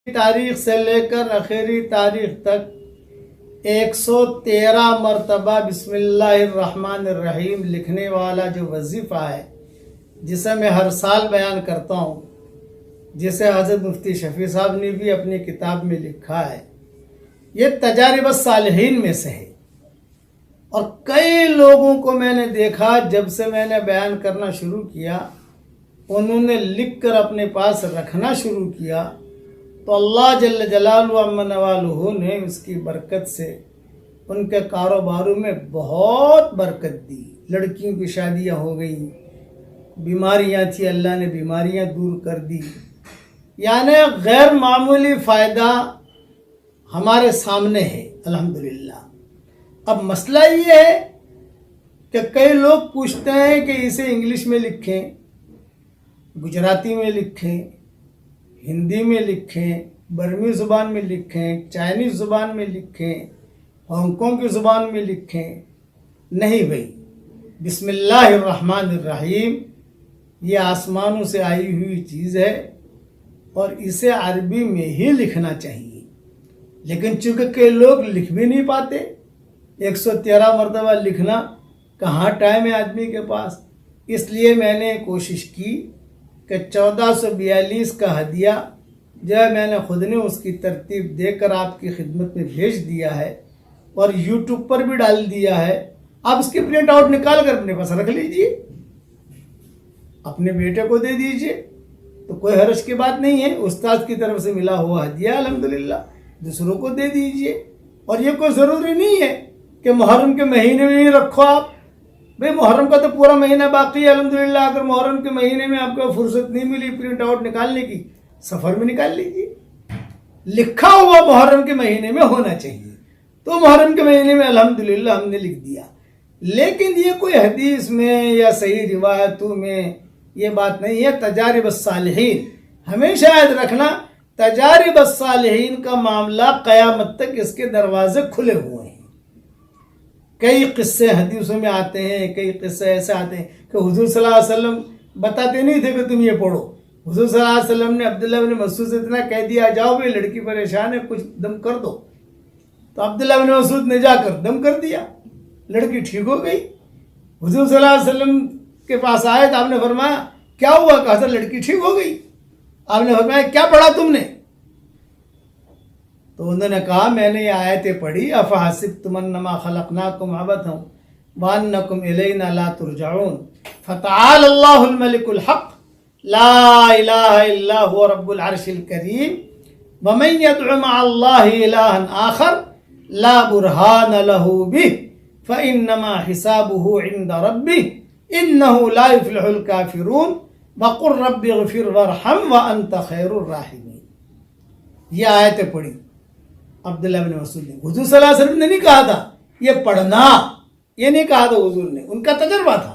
تاریخ سے لے کر آخری تاریخ تک 113 مرتبہ بسم اللہ الرحمن الرحیم لکھنے والا جو وظیفہ ہے، جسے میں ہر سال بیان کرتا ہوں، جسے حضرت مفتی شفیع صاحب نے بھی اپنی کتاب میں لکھا ہے، یہ تجارب الصالحین میں سے ہے۔ اور کئی لوگوں کو میں نے دیکھا، جب سے میں نے بیان کرنا شروع کیا، انہوں نے لکھ کر اپنے پاس رکھنا شروع کیا، تو اللہ جل جلالہ عم نوالہ نے اس کی برکت سے ان کے کاروباروں میں بہت برکت دی۔ لڑکیوں کی شادیاں ہو گئیں، بیماریاں تھیں، اللہ نے بیماریاں دور کر دی، یعنی غیر معمولی فائدہ ہمارے سامنے ہے الحمدللہ۔ اب مسئلہ یہ ہے کہ کئی لوگ پوچھتے ہیں کہ اسے انگلش میں لکھیں، گجراتی میں لکھیں، ہندی میں لکھیں، برمی زبان میں لکھیں، چائنیز زبان میں لکھیں، ہانگ کانگ کی زبان میں لکھیں۔ نہیں بھائی، بسم اللہ الرحمن الرحیم یہ آسمانوں سے آئی ہوئی چیز ہے اور اسے عربی میں ہی لکھنا چاہیے، لیکن چونکہ کئی لوگ لکھ بھی نہیں پاتے، 113 مرتبہ لکھنا کہاں ٹائم ہے آدمی کے پاس، اس لیے میں نے کوشش کی کہ 1442 کا ہدیہ جو ہے میں نے خود نے اس کی ترتیب دے کر آپ کی خدمت میں بھیج دیا ہے اور یوٹیوب پر بھی ڈال دیا ہے۔ آپ اس کی پرنٹ آؤٹ نکال کر اپنے پاس رکھ لیجئے، اپنے بیٹے کو دے دیجئے، تو کوئی حرج کی بات نہیں ہے۔ استاد کی طرف سے ملا ہوا ہدیہ الحمدللہ دوسروں کو دے دیجئے۔ اور یہ کوئی ضروری نہیں ہے کہ محرم کے مہینے میں ہی رکھو آپ، بھئی محرم کا تو پورا مہینہ باقی ہے الحمدللہ۔ اگر محرم کے مہینے میں آپ کو فرصت نہیں ملی پرنٹ آؤٹ نکالنے کی، سفر میں نکال لیجیے۔ لکھا ہوا محرم کے مہینے میں ہونا چاہیے، تو محرم کے مہینے میں الحمدللہ ہم نے لکھ دیا۔ لیکن یہ کوئی حدیث میں یا صحیح روایتوں میں یہ بات نہیں ہے۔ تجارب الصالحین ہمیشہ یاد رکھنا، تجارب الصالحین کا معاملہ قیامت تک اس کے دروازے کھلے ہوئے ہیں۔ کئی قصے حدیثوں میں آتے ہیں، کئی قصے ایسے آتے ہیں کہ حضور صلی اللہ علیہ وسلم بتاتے نہیں تھے کہ تم یہ پڑھو۔ حضور صلی اللہ علیہ وسلم نے عبداللہ بن مسعود سے اتنا کہہ دیا، جاؤ بھائی لڑکی پریشان ہے، کچھ دم کر دو، تو عبداللہ بن مسعود نے جا کر دم کر دیا، لڑکی ٹھیک ہو گئی۔ حضور صلی اللہ علیہ وسلم کے پاس آئے تو آپ نے فرمایا کیا ہوا؟ کہا تھا لڑکی ٹھیک ہو گئی۔ آپ نے فرمایا کیا پڑھا تم نے؟ تو انہوں نے کہا میں نے یہ آیتیں پڑھی، افحسبتم انما خلقناکم عبثا وانکم الینا لا ترجعون فتعالی اللہ الملک الحق لا الہ الا هو رب العرش الکریم ومن يدع مع اللہ الہا آخر لا برہان له به فانما حسابه عند ربه انه لا يفلح الكافرون وقل رب اغفر وارحم وانت خیر الراحمین۔ یہ آیتیں پڑھی عبداللہ بن مسعود نے۔ حضور صلی اللہ علیہ وسلم نے نہیں کہا تھا یہ پڑھنا، یہ نہیں کہا تھا حضور نے، ان کا تجربہ تھا،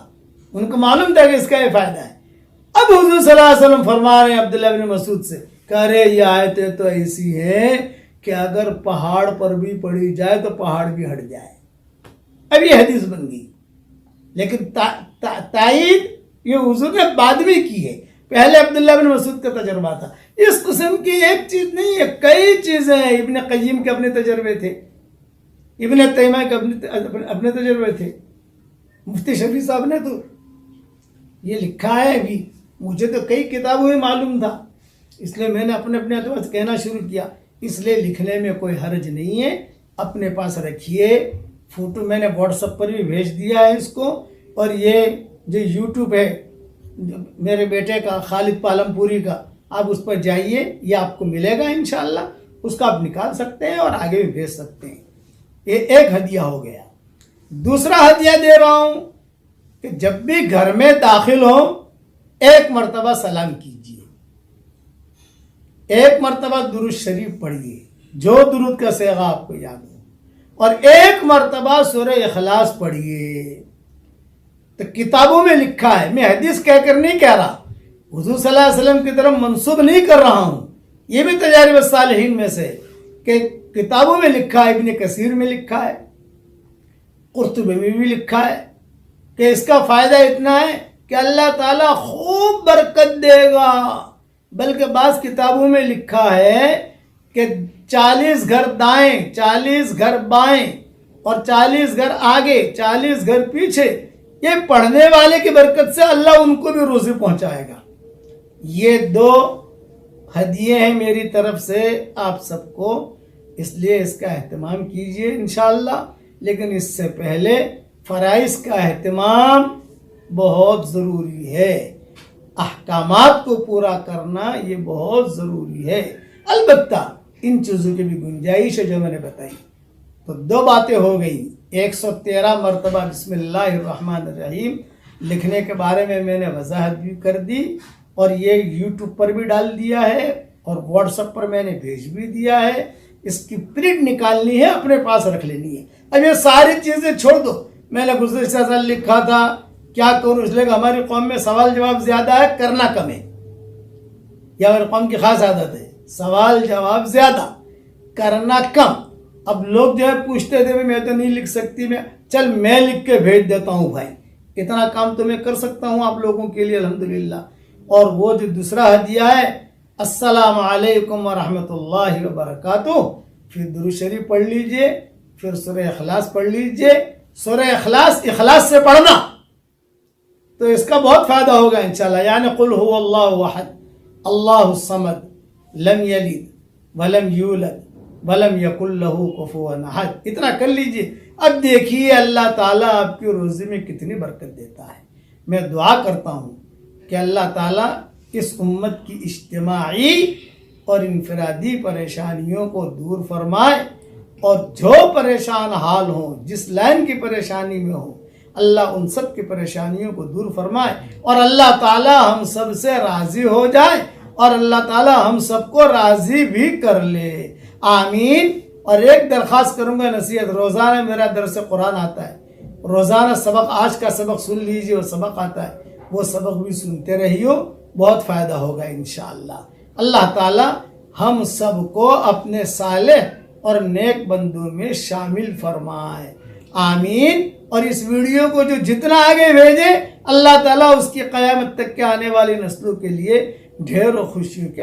ان کو معلوم تھا کہ اس کا یہ فائدہ ہے۔ اب حضور صلی اللہ علیہ وسلم فرما رہے ہیں عبداللہ بن مسعود سے، کہہ رہے یہ آیتیں تو ایسی ہیں کہ اگر پہاڑ پر بھی پڑھی جائے تو پہاڑ بھی ہٹ جائے۔ اب یہ حدیث بن گئی، لیکن تائید یہ حضور نے بعد میں کی ہے، پہلے عبداللہ بن مسعود کا تجربہ تھا۔ اس قسم کی ایک چیز نہیں ہے، کئی چیزیں ہیں۔ ابن قیم کے اپنے تجربے تھے، ابن تیمیہ کے اپنے تجربے تھے، مفتی شفیع صاحب نے تو یہ لکھا ہے ابھی، مجھے تو کئی کتابوں میں معلوم تھا، اس لیے میں نے اپنے اعتبار سے کہنا شروع کیا۔ اس لیے لکھنے میں کوئی حرج نہیں ہے، اپنے پاس رکھیے۔ فوٹو میں نے واٹس ایپ پر بھی بھیج دیا ہے اس کو، اور یہ جو یوٹیوب ہے میرے بیٹے کا خالد پالم پوری کا، آپ اس پر جائیے، یہ آپ کو ملے گا انشاءاللہ، اس کا آپ نکال سکتے ہیں اور آگے بھی بھیج سکتے ہیں۔ یہ ایک ہدیہ ہو گیا۔ دوسرا ہدیہ دے رہا ہوں کہ جب بھی گھر میں داخل ہو 1 مرتبہ سلام کیجیے، 1 مرتبہ درود شریف پڑھیے، جو درود کا صیغہ آپ کو یاد ہو، اور 1 مرتبہ سورہ اخلاص پڑھیے۔ تو کتابوں میں لکھا ہے، میں حدیث کہہ کر نہیں کہہ رہا، حضور صلی اللہ علیہ وسلم کی طرف منسوب نہیں کر رہا ہوں، یہ بھی تجارب الصالحین میں سے کہ کتابوں میں لکھا ہے، ابن کثیر میں لکھا ہے، قرطبی میں بھی لکھا ہے کہ اس کا فائدہ اتنا ہے کہ اللہ تعالیٰ خوب برکت دے گا۔ بلکہ بعض کتابوں میں لکھا ہے کہ 40 گھر دائیں، 40 گھر بائیں اور 40 گھر آگے، 40 گھر پیچھے، یہ پڑھنے والے کی برکت سے اللہ ان کو بھی روزی پہنچائے گا۔ یہ 2 ہدیے ہیں میری طرف سے آپ سب کو، اس لیے اس کا اہتمام کیجئے انشاءاللہ۔ لیکن اس سے پہلے فرائض کا اہتمام بہت ضروری ہے، احکامات کو پورا کرنا یہ بہت ضروری ہے۔ البتہ ان چیزوں کی بھی گنجائش ہے جو میں نے بتائی۔ تو 2 باتیں ہو گئی، 113 مرتبہ بسم اللہ الرحمن الرحیم لکھنے کے بارے میں نے وضاحت بھی کر دی، اور یہ یوٹیوب پر بھی ڈال دیا ہے اور واٹس ایپ پر میں نے بھیج بھی دیا ہے۔ اس کی پرنٹ نکالنی ہے، اپنے پاس رکھ لینی ہے۔ اب یہ ساری چیزیں چھوڑ دو، میں نے گزشتہ سال لکھا تھا کیا کروں، اس لیے کہ ہماری قوم میں سوال جواب زیادہ ہے، کرنا کم ہے۔ یہ ہماری قوم کی خاص عادت ہے، سوال جواب زیادہ، کرنا کم۔ اب لوگ جو ہے پوچھتے تھے میں تو نہیں لکھ سکتی، میں لکھ کے بھیج دیتا ہوں بھائی، اتنا کام تو میں کر سکتا ہوں آپ لوگوں کے لیے الحمدللہ۔ اور وہ جو دوسرا ہدیہ ہے، السلام علیکم ورحمۃ اللہ وبرکاتہ، پھر درود شریف پڑھ لیجئے، پھر سورہ اخلاص پڑھ لیجئے۔ سورہ اخلاص سے پڑھنا تو اس کا بہت فائدہ ہوگا انشاءاللہ۔ یعنی قل هو اللہ احد اللہ الصمد لم یلد ولم یولد ولم یکن له کفوا احد، اتنا کر لیجئے۔ اب دیکھیے اللہ تعالیٰ آپ کی روزی میں کتنی برکت دیتا ہے۔ میں دعا کرتا ہوں کہ اللہ تعالیٰ اس امت کی اجتماعی اور انفرادی پریشانیوں کو دور فرمائے، اور جو پریشان حال ہوں، جس لائن کی پریشانی میں ہوں، اللہ ان سب کی پریشانیوں کو دور فرمائے، اور اللہ تعالیٰ ہم سب سے راضی ہو جائے، اور اللہ تعالیٰ ہم سب کو راضی بھی کر لے، آمین۔ اور ایک درخواست کروں گا، نصیحت، روزانہ میرا درس قرآن آتا ہے، روزانہ سبق، آج کا سبق سن لیجئے، وہ سبق آتا ہے، وہ سبق بھی سنتے رہیو، بہت فائدہ ہوگا انشاءاللہ۔ اللہ تعالیٰ ہم سب کو اپنے صالح اور نیک بندوں میں شامل فرمائے، آمین۔ اور اس ویڈیو کو جو جتنا آگے بھیجے، اللہ تعالیٰ اس کی قیامت تک کے آنے والی نسلوں کے لیے ڈھیر خوشیوں کے